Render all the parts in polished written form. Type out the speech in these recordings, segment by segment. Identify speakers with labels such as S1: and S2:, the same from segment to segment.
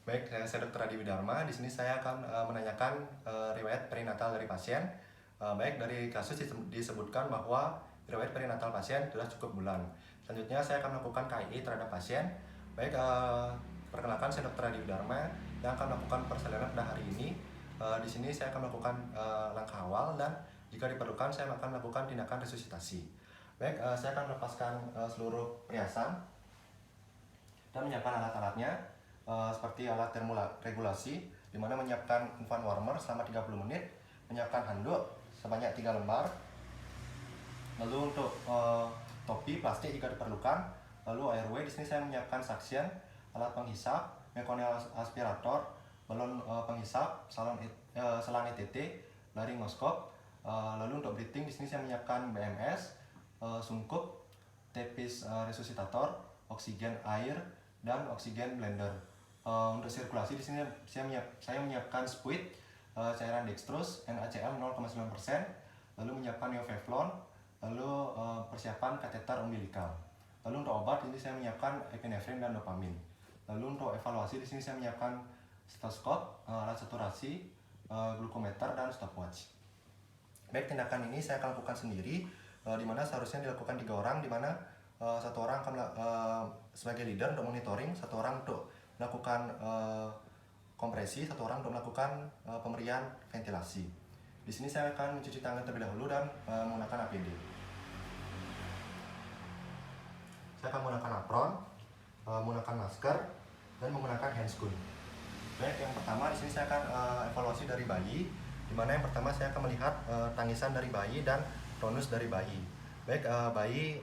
S1: Baik, saya Dr. Adi Widarma. Di sini saya akan menanyakan riwayat perinatal dari pasien. Baik, dari kasus disebutkan bahwa riwayat perinatal pasien sudah cukup bulan. Selanjutnya saya akan melakukan KII terhadap pasien. Baik, perkenalkan saya Dr. Adi Widarma yang akan melakukan persalinan pada hari ini. Di sini saya akan melakukan langkah awal dan jika diperlukan saya akan melakukan tindakan resusitasi. Baik, saya akan melepaskan seluruh perhiasan dan menyiapkan alat-alatnya. Seperti alat termoregulasi, di mana menyiapkan infant warmer selama 30 menit, menyiapkan handuk sebanyak 3 lembar, lalu untuk topi plastik jika diperlukan, lalu airway. Di sini saya menyiapkan suction, alat penghisap, mechanical aspirator, balon penghisap, selang ETT, laryngoskop. Lalu untuk breathing di sini saya menyiapkan BMS, sungkup, tepis resusitator, oksigen air, dan oksigen blender. Untuk sirkulasi di sini saya menyiapkan spuit, cairan dextrose, NaCl 0,9%, lalu menyiapkan neoveflon, lalu persiapan kateter umbilikal. Lalu untuk obat ini saya menyiapkan epinefrin dan dopamin. Lalu untuk evaluasi di sini saya menyiapkan stetoskop, alat saturasi, glukometer, dan stopwatch. Baik, tindakan ini saya akan lakukan sendiri, di mana seharusnya dilakukan 3 orang, di mana satu orang akan sebagai leader untuk monitoring, satu orang untuk melakukan kompresi, satu orang untuk melakukan pemberian ventilasi. Di sini saya akan mencuci tangan terlebih dahulu dan menggunakan APD. Saya akan menggunakan apron, menggunakan masker, dan menggunakan handscoon. Baik, yang pertama di sini saya akan evaluasi dari bayi, di mana yang pertama saya akan melihat tangisan dari bayi dan tonus dari bayi. Baik, bayi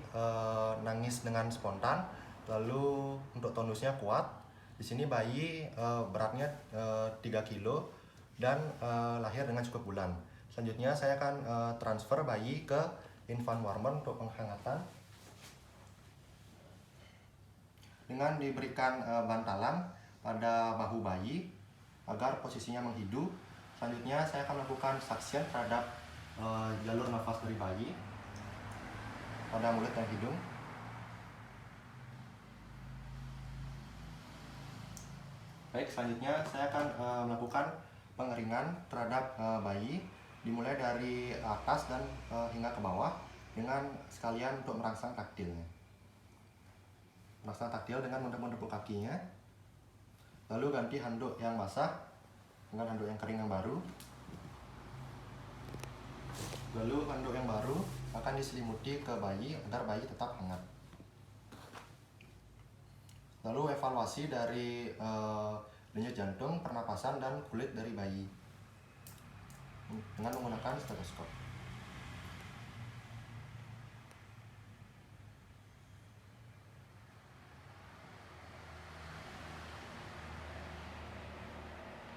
S1: nangis dengan spontan, lalu untuk tonusnya kuat. Di sini bayi beratnya 3 kilo dan lahir dengan cukup bulan. Selanjutnya saya akan transfer bayi ke infant warmer untuk penghangatan dengan diberikan bantalan pada bahu bayi agar posisinya menghidu. Selanjutnya saya akan melakukan suction terhadap jalur nafas dari bayi pada mulut dan hidung. Baik, selanjutnya saya akan melakukan pengeringan terhadap bayi, dimulai dari atas dan hingga ke bawah, dengan sekalian untuk merangsang taktilnya. Merangsang taktil dengan menepuk kakinya, lalu ganti handuk yang basah dengan handuk yang kering yang baru. Lalu handuk yang baru akan diselimuti ke bayi agar bayi tetap hangat. Lalu evaluasi dari denyut jantung, pernapasan, dan kulit dari bayi dengan menggunakan stetoskop.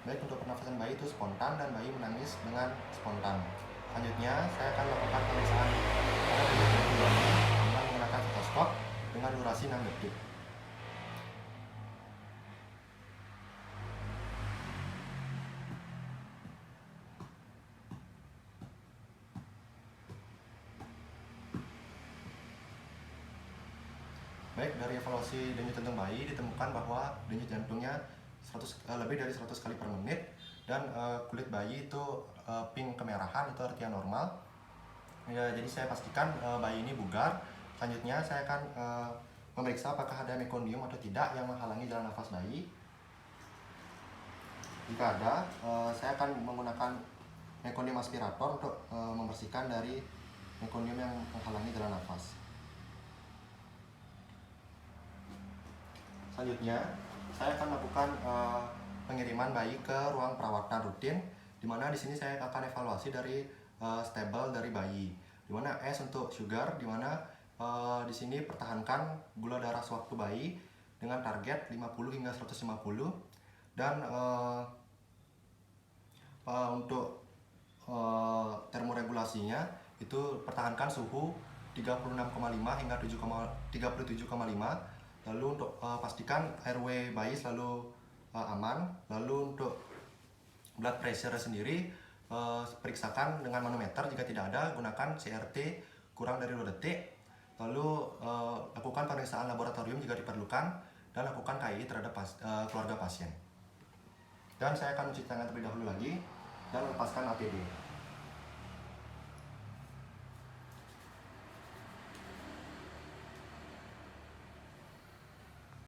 S1: Baik, untuk pernafasan bayi itu spontan dan bayi menangis dengan spontan. Selanjutnya saya akan melakukan pemeriksaan pada denyut jantung bayi dengan menggunakan stetoskop dengan durasi 6 detik. Baik, dari evaluasi denyut jantung bayi ditemukan bahwa denyut jantungnya lebih dari 100 kali per menit dan kulit bayi itu pink kemerahan, itu artinya normal. Ya, jadi saya pastikan bayi ini bugar. Selanjutnya saya akan memeriksa apakah ada mekonium atau tidak yang menghalangi jalan nafas bayi. Jika ada, saya akan menggunakan mekonium aspirator untuk membersihkan dari mekonium yang menghalangi jalan nafas. Selanjutnya, saya akan melakukan pengiriman bayi ke ruang perawatan rutin, di mana di sini saya akan evaluasi dari stable dari bayi, di mana S untuk sugar, di mana di sini pertahankan gula darah sewaktu bayi dengan target 50 hingga 150, dan untuk termoregulasinya itu pertahankan suhu 36,5 hingga 37,5. Lalu untuk pastikan airway bayi selalu aman. Lalu untuk blood pressure sendiri periksakan dengan manometer, jika tidak ada gunakan CRT kurang dari 2 detik. Lalu lakukan pemeriksaan laboratorium jika diperlukan dan lakukan KII terhadap keluarga pasien. Dan saya akan mencuci tangan terlebih dahulu lagi dan melepaskan APD.